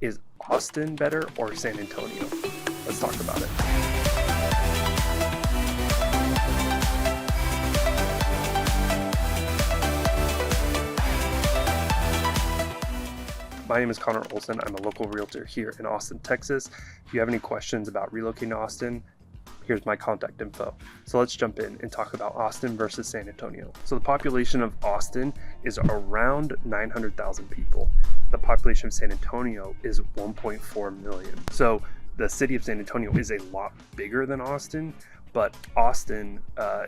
Is Austin better or San Antonio? Let's talk about it. My name is Connor Olson. I'm a local realtor here in Austin, Texas. If you have any questions about relocating to Austin, here's my contact info. So let's jump in and talk about Austin versus San Antonio. So the population of Austin is around 900,000 people. The population of San Antonio is 1.4 million. So the city of San Antonio is a lot bigger than Austin, but Austin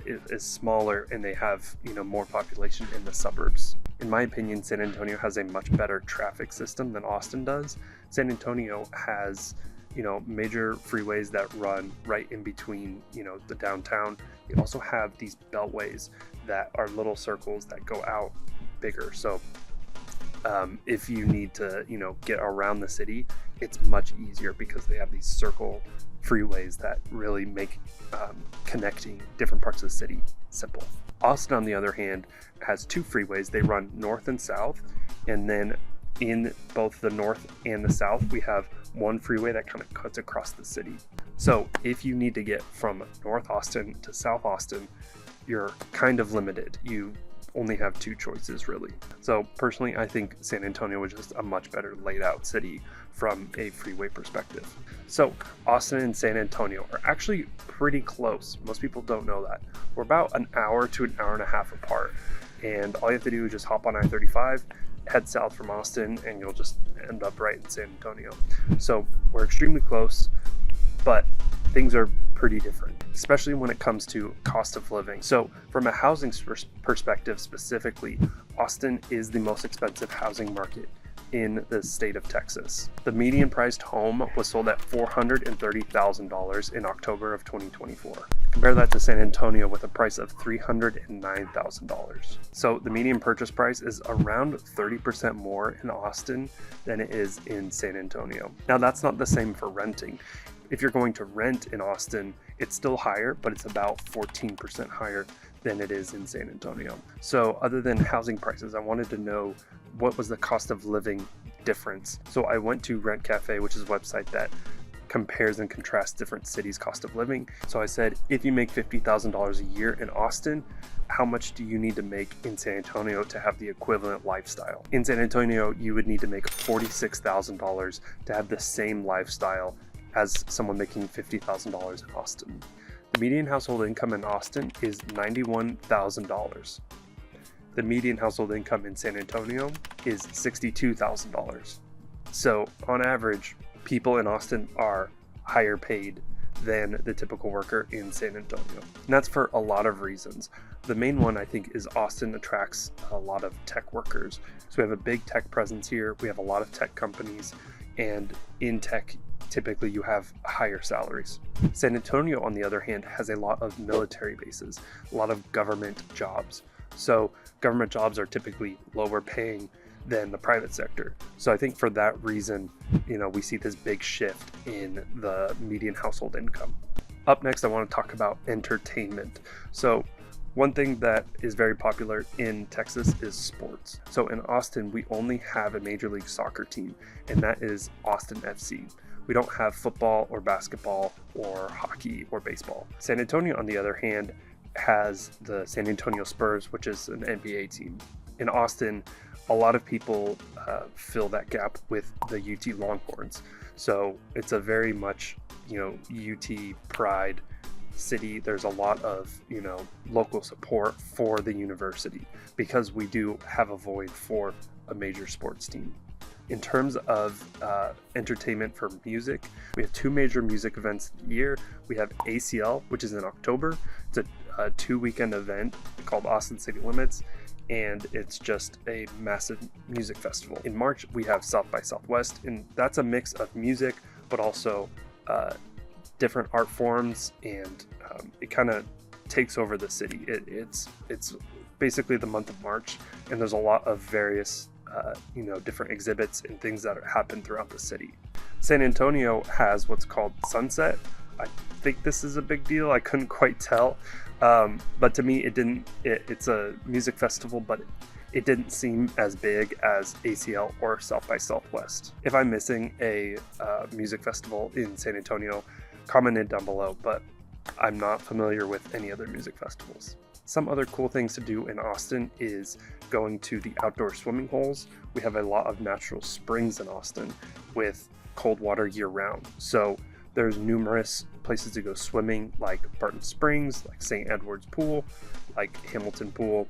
is smaller and they have more population in the suburbs. In my opinion, San Antonio has a much better traffic system than Austin does. San Antonio has major freeways that run right in between the downtown. They also have these beltways that are little circles that go out bigger. So if you need to get around the city, it's much easier because they have these circle freeways that really make connecting different parts of the city simple. Austin, on the other hand, has two freeways. They run north and south, and then in both the north and the south, we have one freeway that kind of cuts across the city. So if you need to get from North Austin to South Austin, you're kind of limited. You only have two choices, really. So personally, I think San Antonio is just a much better laid out city from a freeway perspective. So Austin and San Antonio are actually pretty close. Most people don't know that. We're about an hour to an hour and a half apart. And all you have to do is just hop on I-35, head south from Austin, and you'll just end up right in San Antonio. So we're extremely close, but things are pretty different, especially when it comes to cost of living. So from a housing perspective specifically, Austin is the most expensive housing market in the state of Texas. The median priced home was sold at $430,000 in October of 2024. Compare that to San Antonio with a price of $309,000. So the median purchase price is around 30% more in Austin than it is in San Antonio. Now that's not the same for renting. If you're going to rent in Austin, it's still higher, but it's about 14% higher than it is in San Antonio. So other than housing prices, I wanted to know what was the cost of living difference. So I went to Rent Cafe, which is a website that compares and contrasts different cities' cost of living. So I said, if you make $50,000 a year in Austin, how much do you need to make in San Antonio to have the equivalent lifestyle? In San Antonio, you would need to make $46,000 to have the same lifestyle as someone making $50,000 in Austin. The median household income in Austin is $91,000. The median household income in San Antonio is $62,000. So on average, people in Austin are higher paid than the typical worker in San Antonio. And that's for a lot of reasons. The main one, I think, is Austin attracts a lot of tech workers. So we have a big tech presence here. We have a lot of tech companies, and in tech, typically you have higher salaries. San Antonio, on the other hand, has a lot of military bases, a lot of government jobs. So government jobs are typically lower paying than the private sector. So I think for that reason, we see this big shift in the median household income. Up next, I want to talk about entertainment. So one thing that is very popular in Texas is sports. So in Austin, we only have a Major League Soccer team, and that is Austin FC. We don't have football or basketball or hockey or baseball. San Antonio, on the other hand, has the San Antonio Spurs, which is an NBA team. In Austin, a lot of people fill that gap with the UT Longhorns. So it's a very much, UT pride city. There's a lot of, local support for the university because we do have a void for a major sports team. In terms of entertainment for music, we have two major music events a year. We have ACL, which is in October. It's a 2-weekend event called Austin City Limits, and it's just a massive music festival. In March, we have South by Southwest, and that's a mix of music, but also different art forms, and it kind of takes over the city. It's basically the month of March, and there's a lot of various different exhibits and things that happen throughout the city. San Antonio has what's called Sunset. I think this is a big deal. I couldn't quite tell, but to me, it's a music festival, but it didn't seem as big as ACL or South by Southwest. If I'm missing a music festival in San Antonio, comment it down below, but I'm not familiar with any other music festivals. Some other cool things to do in Austin is going to the outdoor swimming holes. We have a lot of natural springs in Austin with cold water year round. So there's numerous places to go swimming, like Barton Springs, like St. Edward's Pool, like Hamilton Pool.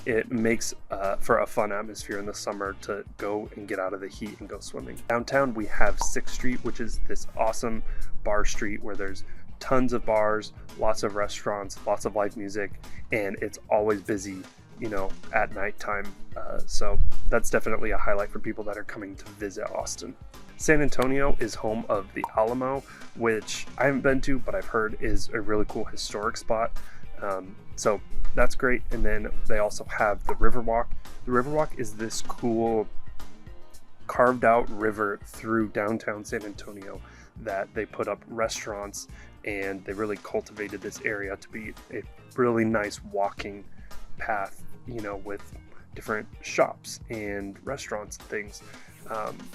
It makes for a fun atmosphere in the summer to go and get out of the heat and go swimming. Downtown we have 6th Street, which is this awesome bar street where there's tons of bars, lots of restaurants, lots of live music, and it's always busy, you know, at nighttime. So that's definitely a highlight for people that are coming to visit Austin. San Antonio is home of the Alamo, which I haven't been to, but I've heard is a really cool historic spot. So that's great. And then they also have the Riverwalk. The Riverwalk is this cool carved out river through downtown San Antonio that they put up restaurants, and they really cultivated this area to be a really nice walking path, you know, with different shops and restaurants and things.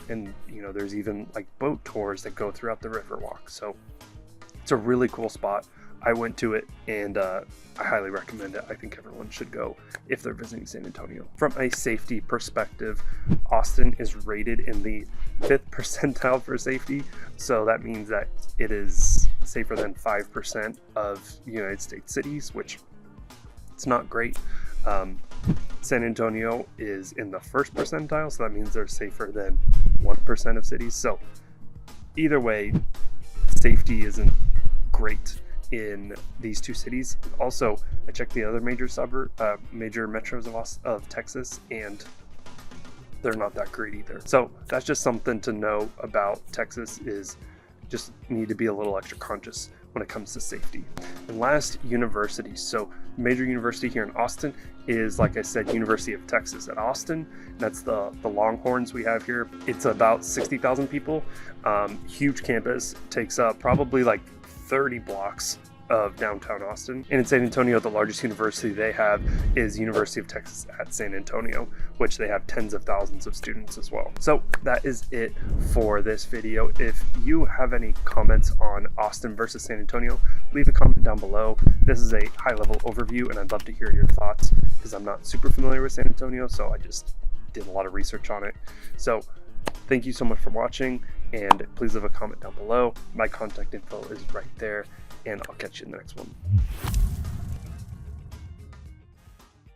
And you know, there's even like boat tours that go throughout the Riverwalk. So it's a really cool spot. I went to it, and I highly recommend it. I think everyone should go if they're visiting San Antonio. From a safety perspective, Austin is rated in the 5th percentile for safety. So that means that it is safer than 5% of United States cities, which it's not great. San Antonio is in the 1st percentile, so that means they're safer than 1% of cities. So either way, safety isn't great in these two cities. Also, I checked the other major metros of Texas, and they're not that great either. So that's just something to know about Texas, is just need to be a little extra conscious when it comes to safety. And last, universities. So major university here in Austin is, like I said, University of Texas at Austin. That's the Longhorns we have here. It's about 60,000 people. Huge campus, takes up probably like 30 blocks of downtown Austin. And in San Antonio, the largest university they have is University of Texas at San Antonio, which they have tens of thousands of students as well. So that is it for this video. If you have any comments on Austin versus San Antonio, leave a comment down below. This is a high-level overview, and I'd love to hear your thoughts because I'm not super familiar with San Antonio, so I just did a lot of research on it. So thank you so much for watching, and please leave a comment down below. My contact info is right there, and I'll catch you in the next one.